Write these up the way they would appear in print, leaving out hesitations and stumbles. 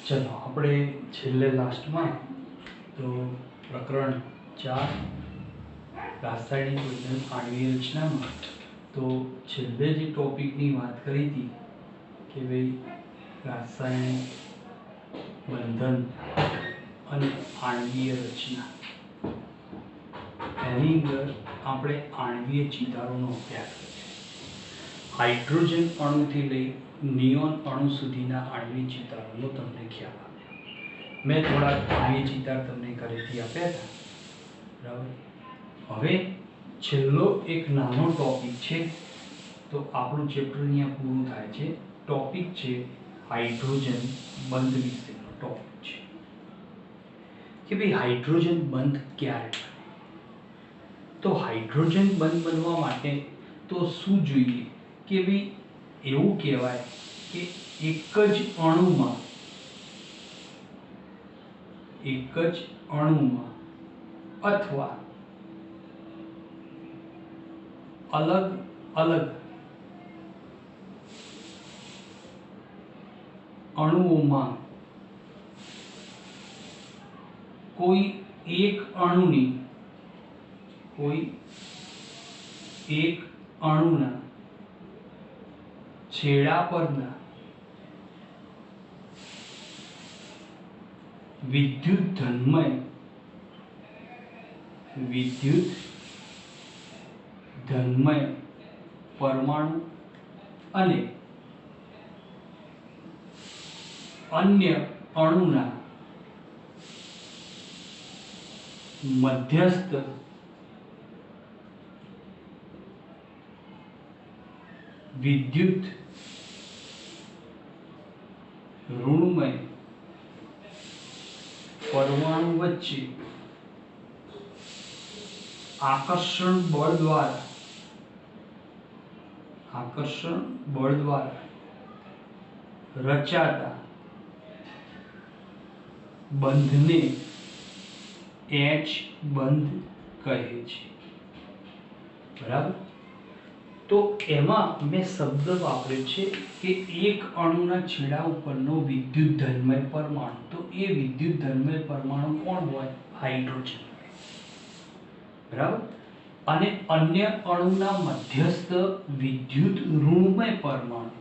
चलो આપણે છેલ્લે લાસ્ટમાં તો પ્રકરણ 4 રાસાયણિક વિજ્ઞાન આણ્વીય રચનામાં તો છેલ્લે જે ટોપિકની વાત કરી હતી કે ભાઈ રાસાયણિક બંધન અને આણ્વીય રચના એની અંદર આપણે આણ્વીય ચિતારોનો અભ્યાસ કર્યો। હાઇડ્રોજન અણુથી લઈ નિયોન અણુ સુધીના આણ્વીય ચિતારોનો તમને ખ્યાલ આપ્યો। મેં થોડા આણ્વીય ચિતાર તમને ઘરેથી આપ્યા હતા, બરાબર। હવે છેલ્લો એક નાનો ટોપિક છે, તો આપણું ચેપ્ટર અહીંયા પૂરું થાય છે। ટોપિક છે હાઇડ્રોજન બંધ વિશેનો ટોપિક છે કે ભાઈ હાઇડ્રોજન બંધ ક્યારે બને। તો હાઇડ્રોજન બંધ બનવા માટે તો શું જોઈએ કે ભાઈ એવું કહેવાય કે એક જ અણુમાં અથવા અલગ અલગ અણુઓમાં કોઈ એક અણુના છેડા પરના વિદ્યુત ધન્મય પરમાણુ અને અન્ય અણુના મધ્યસ્થ વિદ્યુત ઋણમય પરમાણુ વચ્ચે આકર્ષણ બળ દ્વારા રચાતા બંધને H બંધ કહે છે, બરાબર। તો એમાં મેં શબ્દ વાપર્યો છે કે એક અણુના છેડા ઉપરનો વિદ્યુત ધન્મય પરમાણુ। તો એ વિદ્યુત ધન્મય પરમાણુ કોણ હોય? હાઇડ્રોજન, બરાબર। અને અન્ય અણુના મધ્યસ્થ વિદ્યુત ઋણમય પરમાણુ,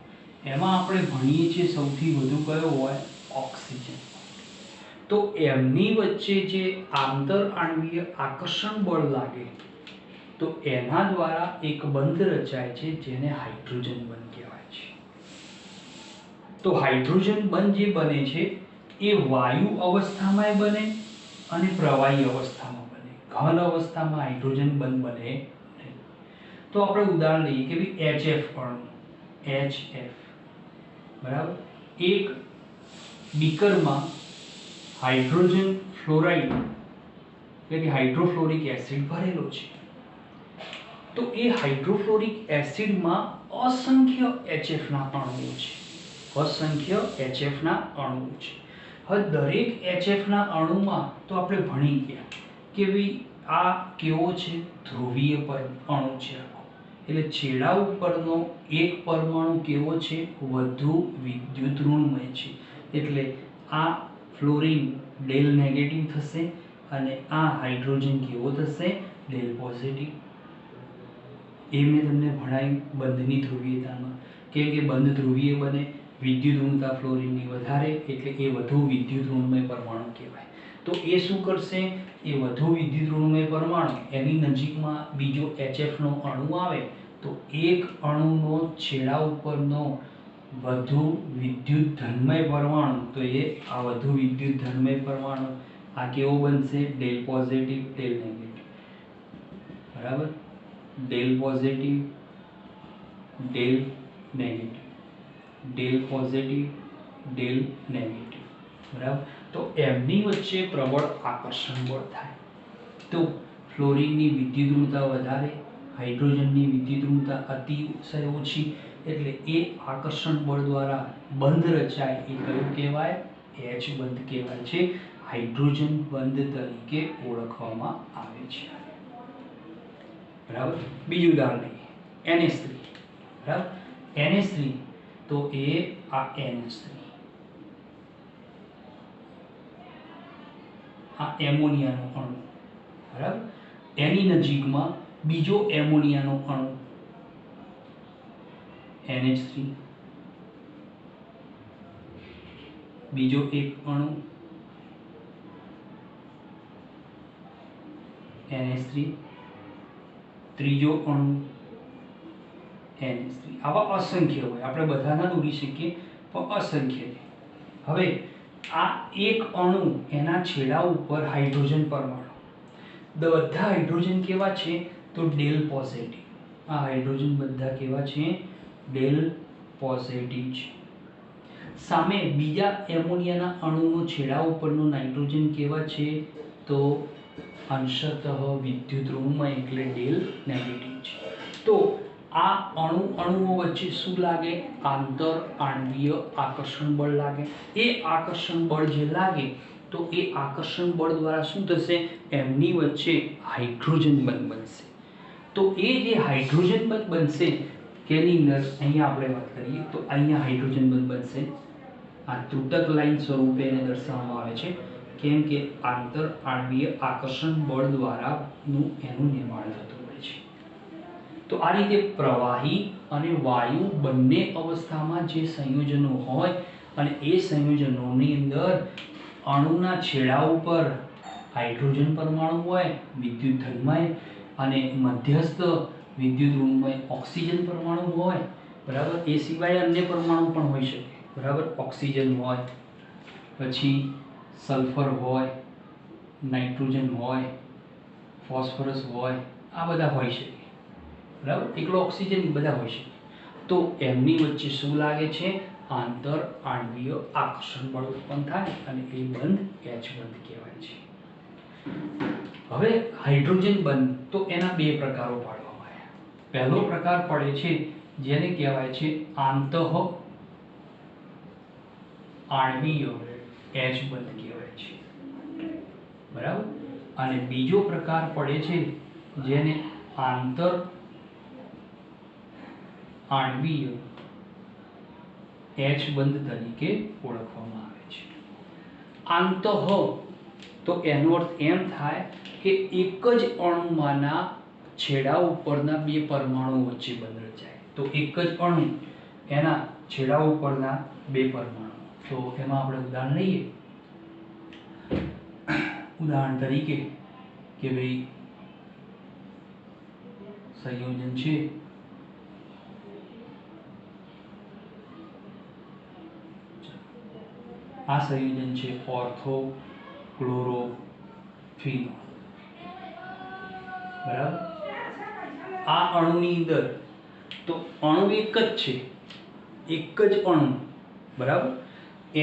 એમાં આપણે ભણીએ છીએ સૌથી વધુ કયો હોય? ઓક્સિજન। તો એમની વચ્ચે જે આંતર આણ્વીય આકર્ષણ બળ લાગે તો એના દ્વારા એક બંધ રચાય છે જેને હાઇડ્રોજન બંધ કહેવાય છે। તો હાઇડ્રોજન બંધ જે બને છે એ વાયુ અવસ્થામાં બને અને પ્રવાહી અવસ્થામાં બને। ઘન અવસ્થામાં હાઇડ્રોજન બંધ બને નહીં। તો આપણે ઉદાહરણ લઈએ કે ભાઈ HF અણુ, HF, બરાબર। એક બીકરમાં હાઇડ્રોજન ફ્લોરાઇડ એટલે કે હાઇડ્રોફ્લોરિક એસિડ ભરેલો છે। તો એ હાઇડ્રોફ્લોરિક એસિડમાં અસંખ્ય HF ના અણુઓ છે, હવે દરેક HF ના અણુમાં તો આપણે ભણી ગયા કે ભાઈ આ કેવો છે? ધ્રુવીય અણુ છે આખો, એટલે છેડા ઉપરનો એક પરમાણુ કેવો છે? વધુ વિદ્યુત ઋણમય છે, એટલે આ ફ્લોરિન ડેલ નેગેટિવ થશે અને આ હાઇડ્રોજન કેવો થશે? Del positive. એ મેં તમને ભણાવ્યું બંધની ધ્રુવીયતામાં, કેમ કે બંધ ધ્રુવીય બને, વિદ્યુત ઋણતા ફ્લોરિનની વધારે એટલે એ વધુ વિદ્યુત ઋણમય પરમાણુ કહેવાય। તો એ શું કરશે? એ વધુ વિદ્યુત ઋણમય પરમાણુ એની નજીકમાં બીજો HF નો અણુ આવે તો એક અણુનો છેડા ઉપરનો વધુ વિદ્યુત ધન્મય પરમાણુ, તો એ આ વધુ વિદ્યુત ધન્મય પરમાણુ આ કેવો બનશે? ડેલ પોઝિટિવ ડેલ નેગેટિવ, બરાબર। Del positive del negative, del positive del negative, બરાબર। તો એમની વચ્ચે પ્રબળ આકર્ષણ બળ થાય। તો ફ્લોરિનની વિદ્યુત ઋણતા વધારે, હાઇડ્રોજનની વિદ્યુત ઋણતા અતિશય ઓછી, એટલે એ આકર્ષણ બળ દ્વારા બંધ રચાય એ કયું કહેવાય? H બંધ કહેવાય છે, હાઇડ્રોજન બંધ તરીકે ઓળખવામાં આવે છે, બરાબર। બીજું ઉદાહરણ લઈએ NH3, બરાબર। NH3 તો એ આ NH3 આ એમોનિયાનો અણુ, બરાબર, એની નજીકમાં બીજો એમોનિયાનો અણુ NH3, બીજો એક અણુ NH3, ત્રીજો અણુ NH3. આવા અસંખ્ય હોય, આપણે બધા ના દોરી શકીએ પણ અસંખ્ય છે. હવે આ એક અણુ, એના છેડા ઉપર હાઇડ્રોજન પરમાણુ, બધા હાઇડ્રોજન કેવા છે તો ડેલ પોઝિટિવ. આ હાઇડ્રોજન બધા કેવા છે? ડેલ પોઝિટિવ છે. સામે બીજા એમોનિયાના અણુનો છેડા ઉપરનો નાઇટ્રોજન કેવા છે તો અંશતઃ વિદ્યુત ઋણમય એટલે ડેલ નેગેટિવ છે. તો આ અણુઓ વચ્ચે શું લાગે? આંતર આણ્વીય આકર્ષણ બળ લાગે. એ આકર્ષણ બળ જે લાગે તો એ આકર્ષણ બળ દ્વારા શું થશે? એમની વચ્ચે હાઇડ્રોજન બંધ બનશે. તો એ જે હાઇડ્રોજન બંધ બનશે કેની અંદર અહીંયા આપણે વાત કરીએ તો અહીંયા હાઇડ્રોજન બંધ બનશે. આ ત્રુટક લાઈન સ્વરૂપે એને દર્શાવવામાં આવે છે, કેમ કે આંતર આણ્વીય આકર્ષણ બળ દ્વારા એનું નિર્માણ થતું હોય છે. તો આ રીતે પ્રવાહી અને વાયુ બંને અવસ્થામાં જે સંયોજનો હોય અને એ સંયોજનોની અંદર અણુના છેડા ઉપર હાઇડ્રોજન પરમાણુ હોય વિદ્યુત ધર્મય, અને મધ્યસ્થ વિદ્યુત ઋણમય ઓક્સિજન પરમાણુ હોય, બરાબર. એ સિવાય અન્ય પરમાણુ પણ હોઈ શકે, બરાબર. ઓક્સિજન હોય, પછી સલ્ફર હોય, નાઇટ્રોજન હોય, ફોસ્ફરસ હોય, આ બધા હોઈ શકે, બરાબર. એકલો ઓક્સિજન બધા હોઈ શકે. તો એમની વચ્ચે શું લાગે છે? આંતર આણ્વીય આકર્ષણ બળ ઉત્પન્ન થાય અને એ બંધ H બંધ કહેવાય છે. હવે હાઇડ્રોજન બંધ તો એના બે પ્રકારો પાડવામાં આવ્યા. પહેલો પ્રકાર પડે છે જેને કહેવાય છે આંતઃ આણ્વીય H બંધ કહેવાય છે, બરાબર. અને બીજો પ્રકાર પડે છે જેને આંતર આણ્વીય H બંધ તરીકે ઓળખવામાં આવે છે. આંતઃ તો એનો અર્થ એમ થાય કે એક જ અણુમાંના છેડા ઉપરના બે પરમાણુ વચ્ચે બંધ રચાય. તો એક જ અણુ, એના છેડા ઉપરના બે પરમાણુ. તો એમાં આપણે ઉદાહરણ લઈએ. ઉદાહરણ તરીકે કે ભાઈ સંયોજન છે આ સંયોજન છે ઓર્થો ક્લોરોફિનોલ, બરાબર. આ અણુની અંદર તો અણુ એક જ છે, એક જ અણુ, બરાબર.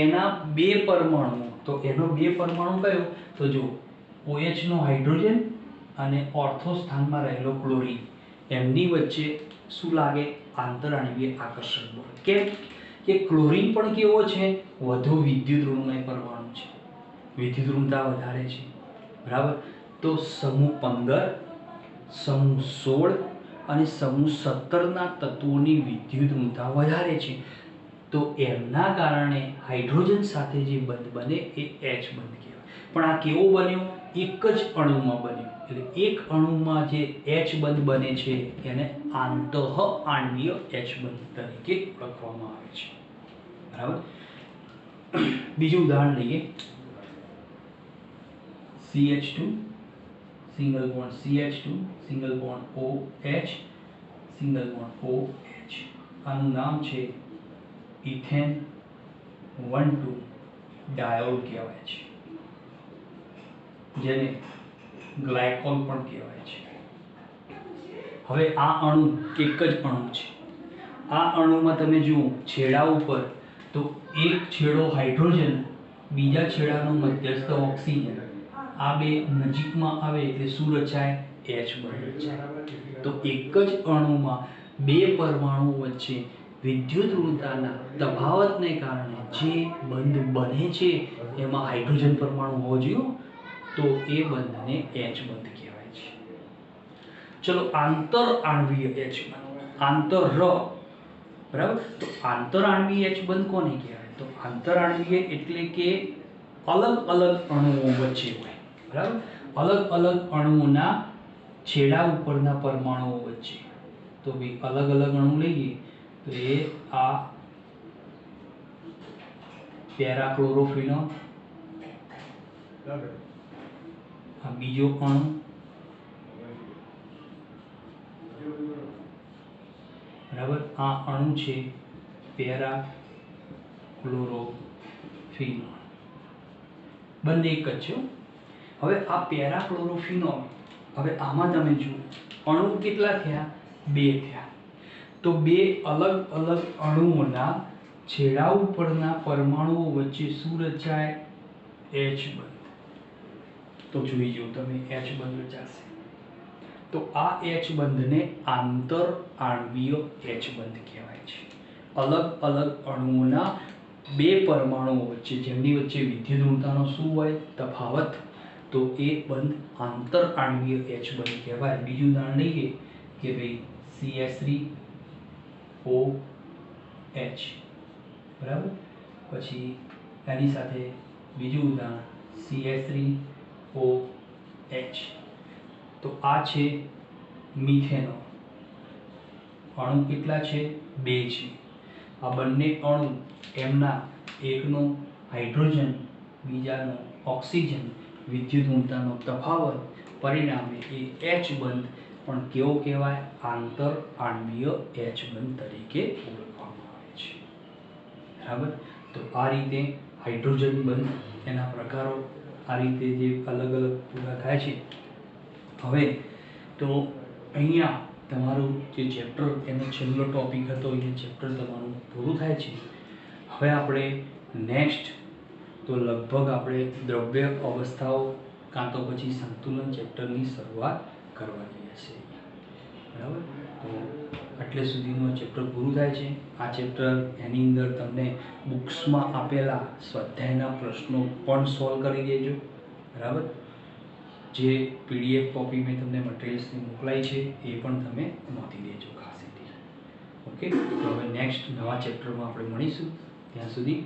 એના બે પરમાણુ, તો એનો બે પરમાણુ કયો તો જો OH નો હાઇડ્રોજન અને ઓર્થો સ્થાનમાં રહેલો ક્લોરીન, એમની વચ્ચે શું લાગે? આંતરાણ્વીય આકર્ષણ બળ. કેમ કે ક્લોરીન પણ કેવો છે? વધુ વિદ્યુત ઋણમય પરમાણુ છે, વિદ્યુત ઋણતા વધારે છે, બરાબર. તો સમૂહ 15, સમૂહ 16 અને સમૂહ 17 ના તત્વોની વિદ્યુત ઋણતા વધારે છે. તો એમના કારણે હાઇડ્રોજન સાથે જે બંધ બને એ H બંધ કહેવાય. પણ આ કેવો બન્યો? એક જ અણુમાં બન્યો. એટલે એક અણુમાં જે H બંધ બને છે એને આંતઃ આણ્વીય H બંધ તરીકે ઓળખવામાં આવે છે, બરાબર. બીજું ઉદાહરણ લઈએ. CH2 single bond CH2 single bond OH single bond OH. આનું નામ છે ઇથેન 1,2 ડાયોલ કહેવાય છે, જેને ગ્લાયકોલ પણ કહેવાય છે. હવે આ અણુ એક જ અણુ છે. આ અણુમાં તમે જુઓ છેડા ઉપર તો એક છેડો હાઇડ્રોજન, બીજા છેડાનો મધ્યસ્થ ઓક્સિજન. આ બે નજીકમાં આવે એટલે શું રચાય? H બંધ રચાય. તો એક જ અણુમાં બે પરમાણુ વચ્ચે વિદ્યુત ઋણતાના તફાવતને કારણે જે બંધ બને છે એમાં હાઇડ્રોજન પરમાણુ હોવો જોઈએ, તો એ બંધને H બંધ કહેવાય છે. ચલો આંતર આણ્વીય H બંધ, આંતર, બરાબર. તો આંતર આણ્વીય H બંધ કોને કહેવાય? તો આંતર આણ્વીય એટલે કે અલગ અલગ અણુઓ વચ્ચે હોય, બરાબર. અલગ અલગ અણુઓના છેડા ઉપરના પરમાણુઓ વચ્ચે, તો ભાઈ અલગ અલગ અણુ લઈએ તો એ આ પેરાક્લોરોફિનોલ, આ બીજો અણુ, બરાબર, આ અણુ છે પેરાક્લોરોફિનોલ, બંને એક જ છે. હવે આ પેરાક્લોરોફિનોલ, હવે આમાં તમે જુઓ અણુ કેટલા થયા? 2 થયા. તો બે અલગ અલગ અણુઓના છેડા ઉપરના પરમાણુઓ વચ્ચે શું રચાય? H બંધ. તો જોઈ જો તમે H બંધ રચાશે. તો આ H બંધને આંતર આણ્વીય H બંધ કહેવાય છે. અલગ અલગ અણુઓના બે પરમાણુઓ વચ્ચે જેમની વચ્ચે વિદ્યુત ઋણતાનો શું હોય? તફાવત. તો એ બંધ આંતર આણ્વીય H બંધ કહેવાય. બીજું ઉદાહરણ લઈએ કે ભાઈ CH3OH, બરાબર. પછી એની સાથે બીજું ઉદાહરણ CH3OH. તો આ છે મિથેનોલ. અણુ કેટલા છે? 2 છે. આ બંને અણુ એમના એકનો હાઇડ્રોજન બીજાનો ઓક્સિજન વિદ્યુત ઋણતાનો તફાવત પરિણામે એ H બંધ પણ કેવો કહેવાય? આંતર આણ્વીય H બંધ તરીકે ઓળખવામાં આવે છે. બરાબર. તો આ રીતે હાઇડ્રોજન બંધ, એના પ્રકારો, આ રીતે જે અલગ અલગ પૂરા થાય છે. હવે તો અહીંયા તમારું જે ચેપ્ટર એનો છેલ્લો ટોપિક હતો એ ચેપ્ટર તમારું પૂરું થાય છે. હવે આપણે નેક્સ્ટ તો લગભગ આપણે દ્રવ્ય અવસ્થાઓ કાં તો પછી સંતુલન ચેપ્ટરની શરૂઆત કરવાની હશે. બરાબર. તો એટલે સુધીનું ચેપ્ટર પૂરું થાય છે. આ ચેપ્ટર એની અંદર તમને બુક્સમાં આપેલા સ્વાધ્યાયના પ્રશ્નો પણ સોલ્વ કરી દેજો. બરાબર. જે PDF કોપી મેં તમને મટીરિયલ્સની મોકલાઈ છે એ પણ તમે નોંધી દેજો ખાસ. ઓકે. તો હવે નેક્સ્ટ નવા ચેપ્ટરમાં આપણે મળીશું. ત્યાં સુધી